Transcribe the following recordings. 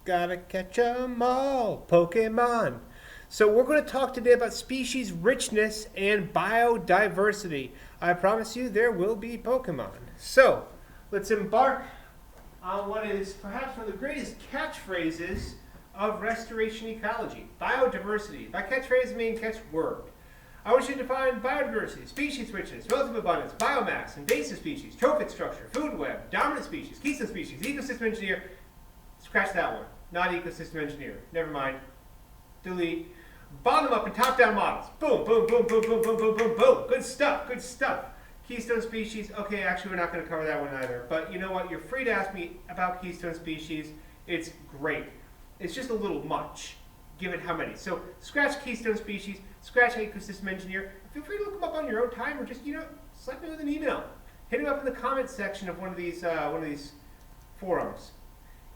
Gotta catch 'em all, Pokemon. So we're going to talk today about species richness and biodiversity. I promise you there will be Pokemon. So let's embark on what is perhaps one of the greatest catchphrases of restoration ecology, biodiversity. By catchphrase I mean catchword. I want you to define biodiversity: species richness, relative abundance, biomass, invasive species, trophic structure, food web, dominant species, keystone species, ecosystem engineer. Scratch that one. Not ecosystem engineer. Never mind. Delete. Bottom up and top down models. Boom, boom, boom, boom, boom, boom, boom, boom, boom. Good stuff, good stuff. Keystone species. Okay, actually we're not going to cover that one either. But you know what? You're free to ask me about keystone species. It's great. It's just a little much, given how many. So scratch keystone species, scratch ecosystem engineer. Feel free to look them up on your own time, or just, slap me with an email. Hit them up in the comments section of one of these forums.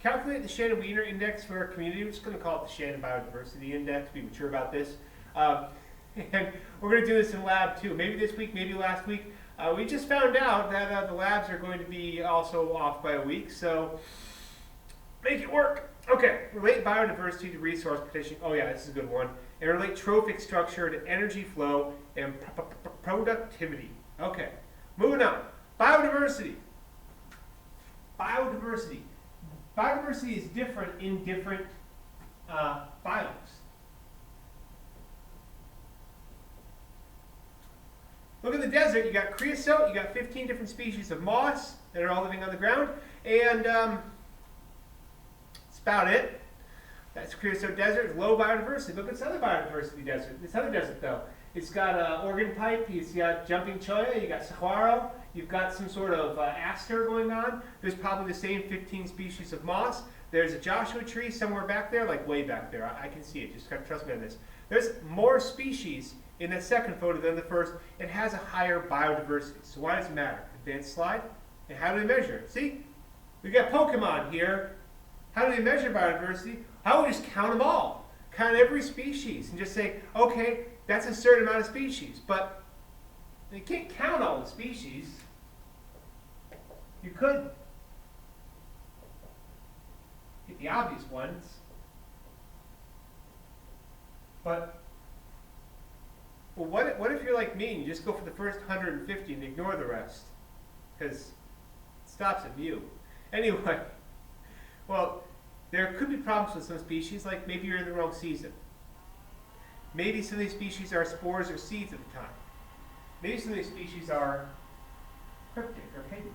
Calculate the Shannon Index for our community. We're just going to call it the Shannon Biodiversity Index. Be mature about this. And we're going to do this in lab too. Maybe this week, maybe last week. We just found out that the labs are going to be also off by a week, so make it work. Okay, relate biodiversity to resource partition. Oh yeah, this is a good one. And relate trophic structure to energy flow and productivity. Okay, moving on. Biodiversity. Biodiversity. Biodiversity is different in different biomes. Look at the desert. You got creosote. You got 15 different species of moss that are all living on the ground, and that's about it. That's creosote desert. Low biodiversity. Look at this other biodiversity desert. This other desert, though, it's got organ pipe. It's got jumping cholla. You got saguaro. You've got some sort of aster going on. There's probably the same 15 species of moss. There's a Joshua tree somewhere back there, like way back there. I can see it. Just trust me on this. There's more species in that second photo than the first. It has a higher biodiversity. So why does it matter? Advanced slide. And how do they measure it? See? We got Pokemon here. How do they measure biodiversity? How would we just count them all? Count every species and just say, okay, that's a certain amount of species. But you can't count all the species. You could get the obvious ones, but well, what if you're like me and you just go for the first 150 and ignore the rest? Because it stops at you. Anyway, well, there could be problems with some species, like maybe you're in the wrong season. Maybe some of these species are spores or seeds at the time. Maybe some of these species are cryptic or hidden.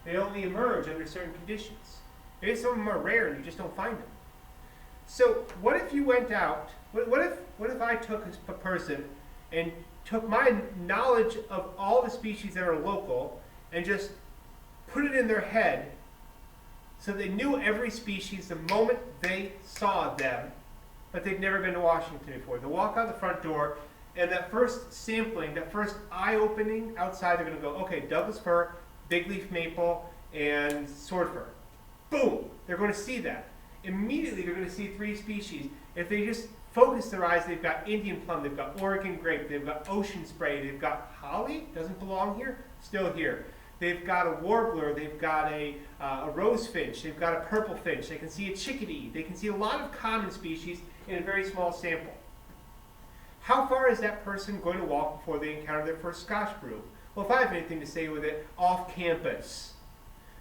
They only emerge under certain conditions. Maybe some of them are rare and you just don't find them. So what if you went out, what if I took a person and took my knowledge of all the species that are local and just put it in their head so they knew every species the moment they saw them, but they'd never been to Washington before. They walk out the front door, and that first sampling, that first eye-opening outside, they're going to go, okay, Douglas fir, big leaf maple, and sword fir. Boom! They're going to see that. Immediately, they're going to see three species. If they just focus their eyes, they've got Indian plum, they've got Oregon grape, they've got ocean spray, they've got holly, doesn't belong here, still here. They've got a warbler, they've got a rose finch, they've got a purple finch, they can see a chickadee, they can see a lot of common species in a very small sample. How far is that person going to walk before they encounter their first Scotch brew? Well, if I have anything to say with it, off campus.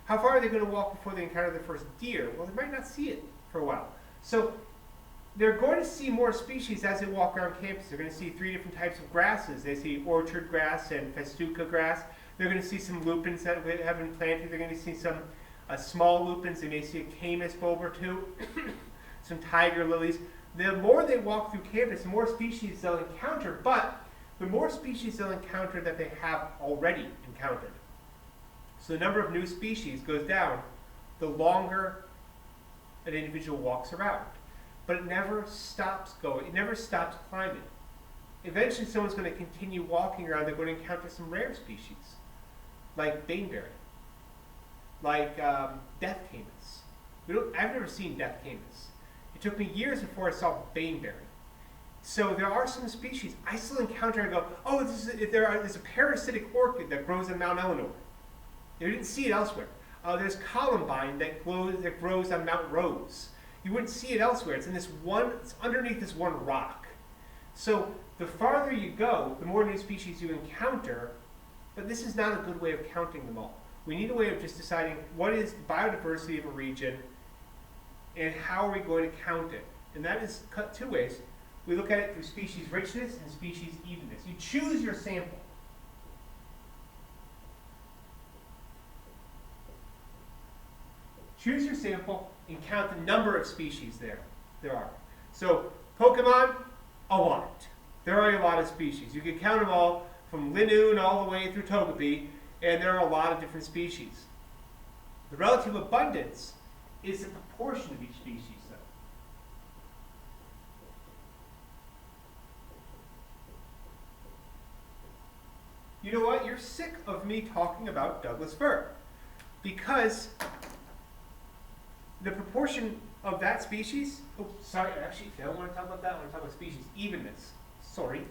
How far are they going to walk before they encounter their first deer? Well, they might not see it for a while. So they're going to see more species as they walk around campus. They're going to see 3 different types of grasses. They see orchard grass and festuca grass. They're going to see some lupins that have been planted. They're going to see some small lupins. They may see a camas bulb or two, some tiger lilies. The more they walk through campus, the more species they'll encounter, but the more species they'll encounter that they have already encountered. So the number of new species goes down the longer an individual walks around. But it never stops going. It never stops climbing. Eventually someone's going to continue walking around. They're going to encounter some rare species, like baneberry, like death camas. I've never seen death camas. It took me years before I saw baneberry. So there are some species I still encounter and go, oh, there's a parasitic orchid that grows in Mount Eleanor. You didn't see it elsewhere. There's columbine that grows on Mount Rose. You wouldn't see it elsewhere. It's in this one. It's underneath this one rock. So the farther you go, the more new species you encounter. But this is not a good way of counting them all. We need a way of just deciding what is the biodiversity of a region and how are we going to count it. And that is cut two ways. We look at it through species richness and species evenness. You choose your sample. Choose your sample and count the number of species there are. So Pokemon, a lot. There are a lot of species. You can count them all from Linoon all the way through Togepi, and there are a lot of different species. The relative abundance is the proportion of each species, though. You know what? You're sick of me talking about Douglas fir, because the proportion of that species, oh, sorry, actually, I don't want to talk about that. I want to talk about species evenness. Sorry.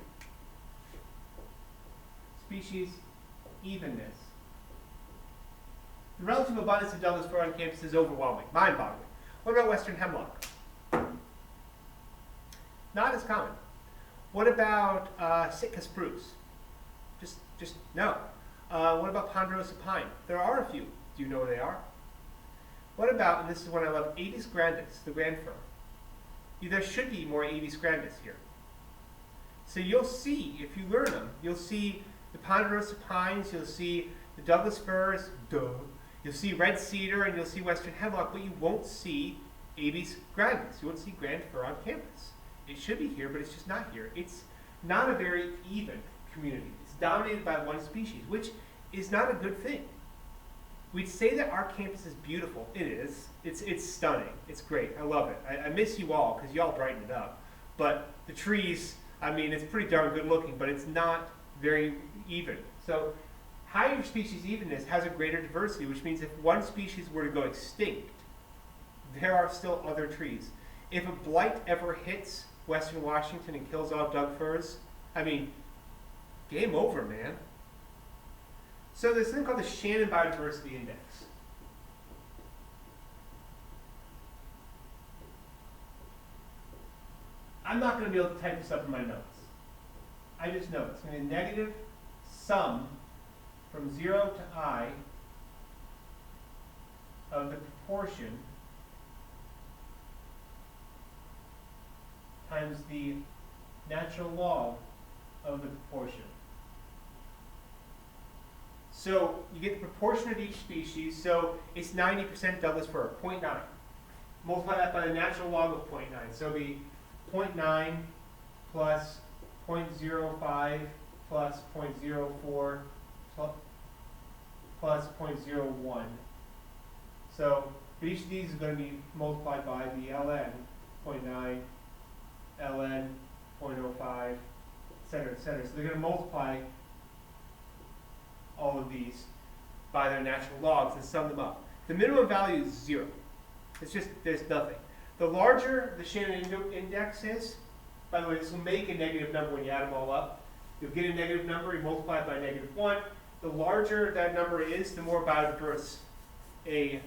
Species evenness. The relative abundance of Douglas fir on campus is overwhelming, mind-boggling. What about western hemlock? Not as common. What about Sitka spruce? Just no. What about ponderosa pine? There are a few. Do you know where they are? What about, and this is one I love, Aedes grandis, the grand fir. There should be more Aedes grandis here. So you'll see, if you learn them, you'll see the ponderosa pines, you'll see the Douglas firs, you'll see red cedar, and you'll see western hemlock, but you won't see Aedes grandis. You won't see grand fir on campus. It should be here, but it's just not here. It's not a very even community. It's dominated by one species, which is not a good thing. We'd say that our campus is beautiful. It is. It's stunning. It's great. I love it. I miss you all because y'all brighten it up. But the trees, I mean, it's pretty darn good looking, but it's not very even. So higher species evenness has a greater diversity, which means if one species were to go extinct, there are still other trees. If a blight ever hits Western Washington and kills all Doug firs, I mean, game over, man. So there's something called the Shannon Biodiversity Index. I'm not going to be able to type this up in my notes. I just know it's going to be a negative sum from 0 to I of the proportion times the natural log of the proportion. So you get the proportion of each species, so it's 90% Douglas fir, 0.9. Multiply that by the natural log of 0.9. So it'll be 0.9 plus 0.05 plus 0.04 plus 0.01. So for each of these is going to be multiplied by the ln, 0.9, ln, 0.05, et cetera, et cetera. So they're going to multiply all of these by their natural logs and sum them up. The minimum value is 0. It's just, there's nothing. The larger the Shannon Index is, by the way, this will make a negative number when you add them all up. You'll get a negative number, you multiply it by -1. The larger that number is, the more biodiverse a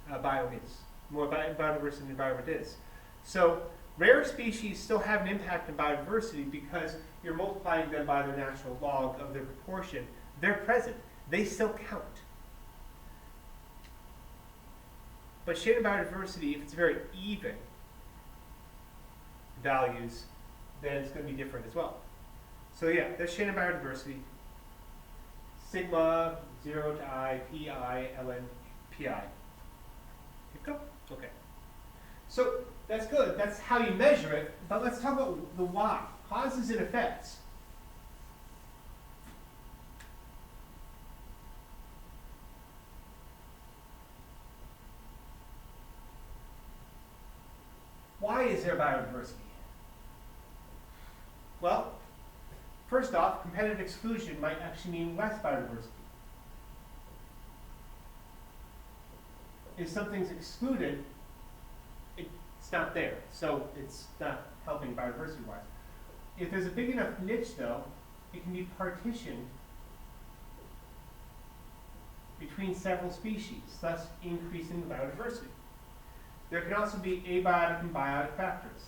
biome is. The more biodiverse an environment is. So rare species still have an impact on biodiversity because you're multiplying them by the natural log of their proportion. They're present. They still count. But Shannon biodiversity, if it's very even values, then it's going to be different as well. So yeah, there's Shannon biodiversity. Sigma, 0 to I, pi, ln, pi. Keep going? Okay. So that's good. That's how you measure it. But let's talk about the why. Causes and effects. Why is there biodiversity? Well, first off, competitive exclusion might actually mean less biodiversity. If something's excluded, it's not there, so it's not helping biodiversity-wise. If there's a big enough niche, though, it can be partitioned between several species, thus increasing the biodiversity. There can also be abiotic and biotic factors.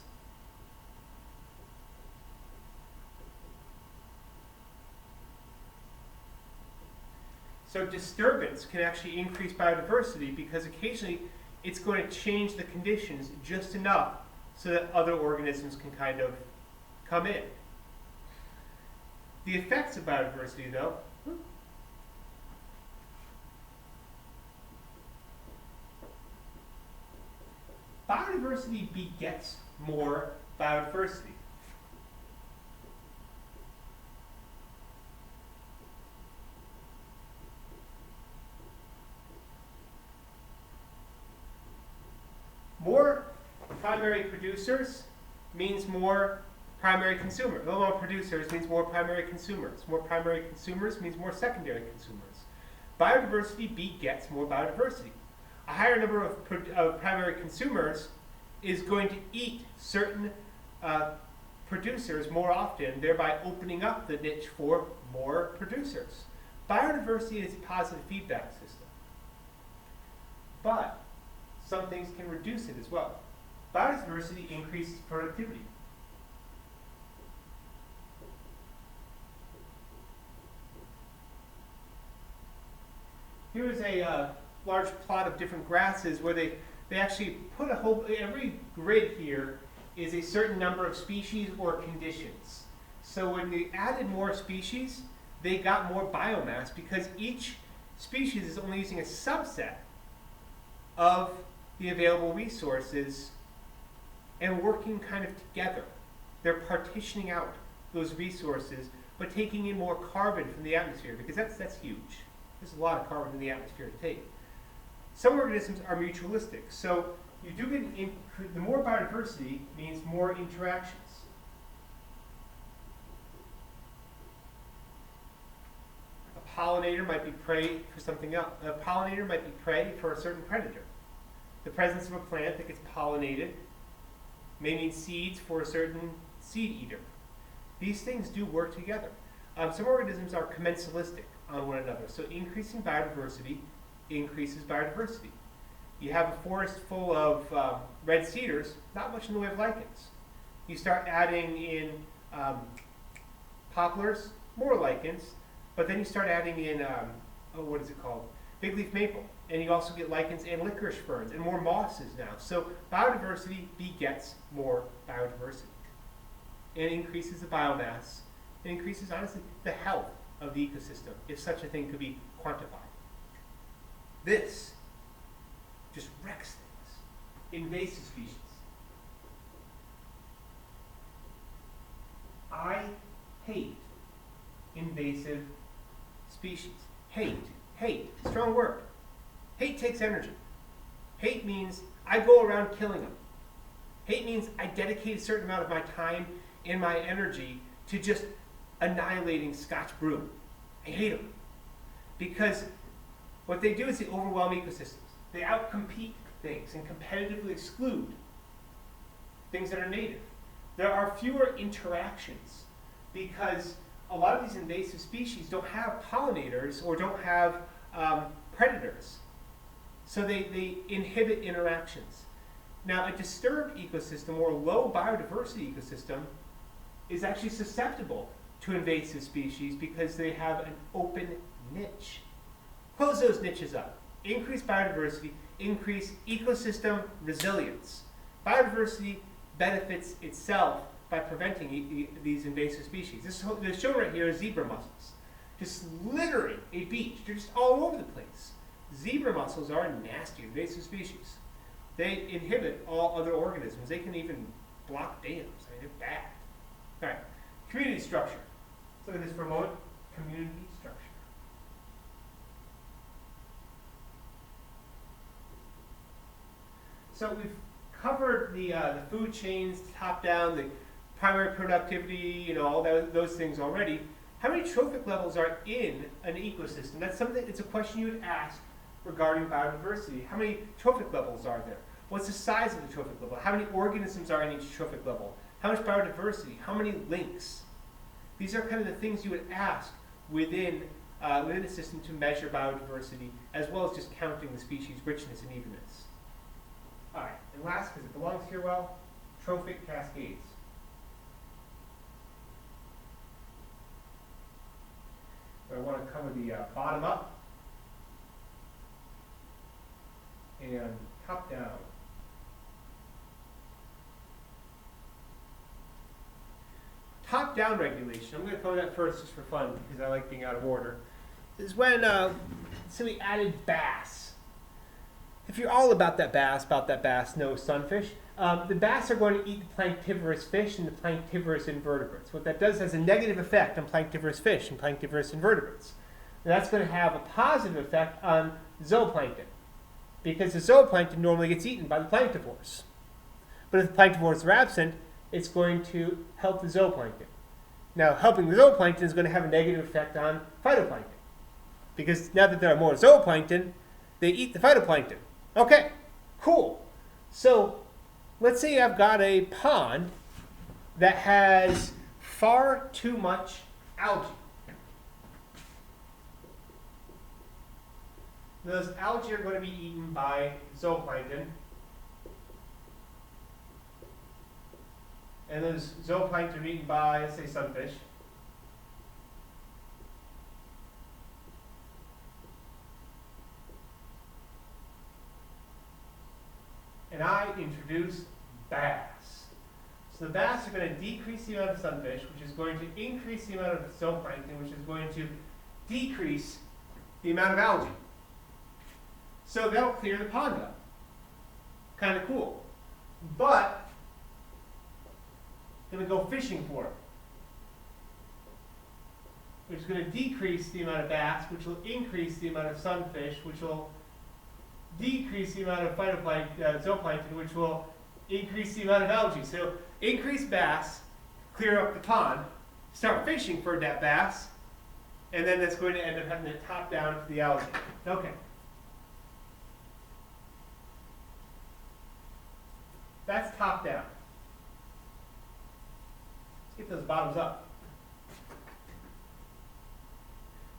So disturbance can actually increase biodiversity because occasionally it's going to change the conditions just enough so that other organisms can kind of come in. The effects of biodiversity, though, biodiversity begets more biodiversity. More primary producers means more primary consumers. More producers means more primary consumers. More primary consumers means more secondary consumers. Biodiversity begets more biodiversity. A higher number of primary consumers is going to eat certain producers more often, thereby opening up the niche for more producers. Biodiversity is a positive feedback system. But some things can reduce it as well. Biodiversity increases productivity. Here is a large plot of different grasses where they actually put a whole, every grid here is a certain number of species or conditions. So when they added more species, they got more biomass because each species is only using a subset of the available resources and working kind of together. They're partitioning out those resources, but taking in more carbon from the atmosphere because that's huge. There's a lot of carbon in the atmosphere to take. Some organisms are mutualistic, so you do get the more biodiversity means more interactions. A pollinator might be prey for something else. A pollinator might be prey for a certain predator. The presence of a plant that gets pollinated may mean seeds for a certain seed eater. These things do work together. Some organisms are commensalistic on one another, so increasing biodiversity increases biodiversity. You have a forest full of red cedars, not much in the way of lichens. You start adding in poplars, more lichens, but then you start adding in, what is it called? Big leaf maple. And you also get lichens and licorice ferns and more mosses now. So biodiversity begets more biodiversity. And increases the biomass. It increases, honestly, the health of the ecosystem, if such a thing could be quantified. This just wrecks things. Invasive species. I hate invasive species. Hate, strong word. Hate takes energy. Hate means I go around killing them. Hate means I dedicate a certain amount of my time and my energy to just annihilating Scotch broom. I hate them. Because what they do is they overwhelm ecosystems. They outcompete things and competitively exclude things that are native. There are fewer interactions because a lot of these invasive species don't have pollinators or don't have predators. So they inhibit interactions. Now, a disturbed ecosystem or low biodiversity ecosystem is actually susceptible to invasive species because they have an open niche. Close those niches up. Increase biodiversity, increase ecosystem resilience. Biodiversity benefits itself by preventing these invasive species. This shown right here is zebra mussels, just littering a beach. They're just all over the place. Zebra mussels are a nasty invasive species. They inhibit all other organisms. They can even block dams. I mean, they're bad. All right, community structure. Let's look at this for a moment. Community structure. So we've covered the food chains, top down, the primary productivity, all those things already. How many trophic levels are in an ecosystem? That's something. It's a question you would ask regarding biodiversity. How many trophic levels are there? What's the size of the trophic level? How many organisms are in each trophic level? How much biodiversity? How many links? These are kind of the things you would ask within within the system to measure biodiversity, as well as just counting the species richness and evenness. All right, and last, because it belongs here well, trophic cascades. So I want to cover the bottom up and top down. Top-down regulation, I'm going to cover that first just for fun because I like being out of order, is when we added bass. If you're all about that bass, no sunfish, the bass are going to eat the planktivorous fish and the planktivorous invertebrates. What that does has a negative effect on planktivorous fish and planktivorous invertebrates. And that's going to have a positive effect on zooplankton, because the zooplankton normally gets eaten by the planktivores. But if the planktivores are absent, it's going to help the zooplankton. Now, helping the zooplankton is going to have a negative effect on phytoplankton, because now that there are more zooplankton, they eat the phytoplankton. Okay, cool. So let's say I've got a pond that has far too much algae. Those algae are going to be eaten by zooplankton. And those zooplankton are eaten by, let's say, sunfish. And I introduce bass. So the bass are going to decrease the amount of sunfish, which is going to increase the amount of zooplankton, which is going to decrease the amount of algae. So that'll clear the pond up. Kind of cool. But I'm going to go fishing for it, which is going to decrease the amount of bass, which will increase the amount of sunfish, which will decrease the amount of zooplankton, which will increase the amount of algae. So increase bass, clear up the pond, start fishing for that bass, and then that's going to end up having to top down to the algae. Okay. That's top down. Let's get those bottoms up.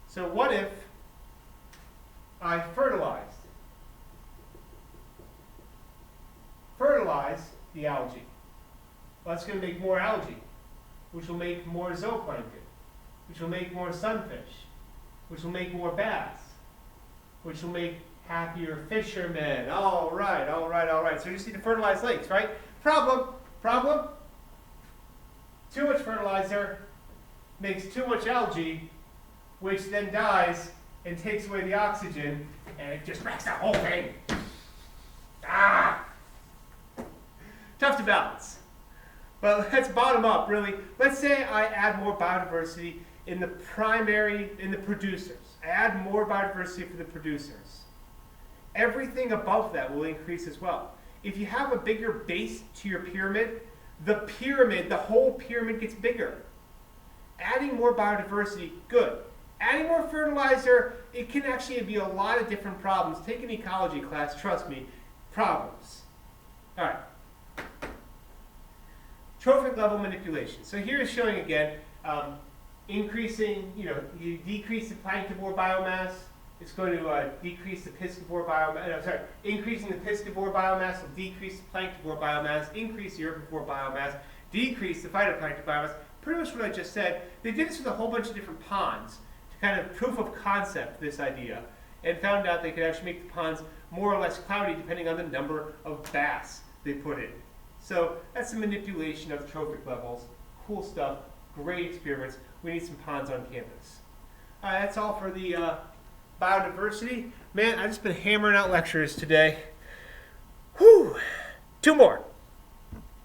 So what if I fertilized the algae? Well, that's going to make more algae, which will make more zooplankton, which will make more sunfish, which will make more bass, which will make happier fishermen. All right. So you just need to fertilize lakes, right? Problem. Too much fertilizer makes too much algae, which then dies and takes away the oxygen, and it just wrecks the whole thing. Tough to balance. Well, let's bottom up, really. Let's say I add more biodiversity in the producers. I add more biodiversity for the producers. Everything above that will increase as well. If you have a bigger base to your pyramid, the whole pyramid gets bigger. Adding more biodiversity, good. Adding more fertilizer, it can actually be a lot of different problems. Take an ecology class, trust me, problems. All right. Trophic level manipulation. So here is showing again, increasing, you decrease the planktivore biomass, it's going to decrease the piscivore biomass, increasing the piscivore biomass will decrease the planktivore biomass, increase the herbivore biomass, decrease the phytoplankton biomass. Pretty much what I just said. They did this with a whole bunch of different ponds to kind of proof of concept this idea, and found out they could actually make the ponds more or less cloudy depending on the number of bass they put in. So that's the manipulation of trophic levels. Cool stuff, great experiments. We need some ponds on campus. That's all for the biodiversity. Man, I've just been hammering out lectures today. Whew, 2 more.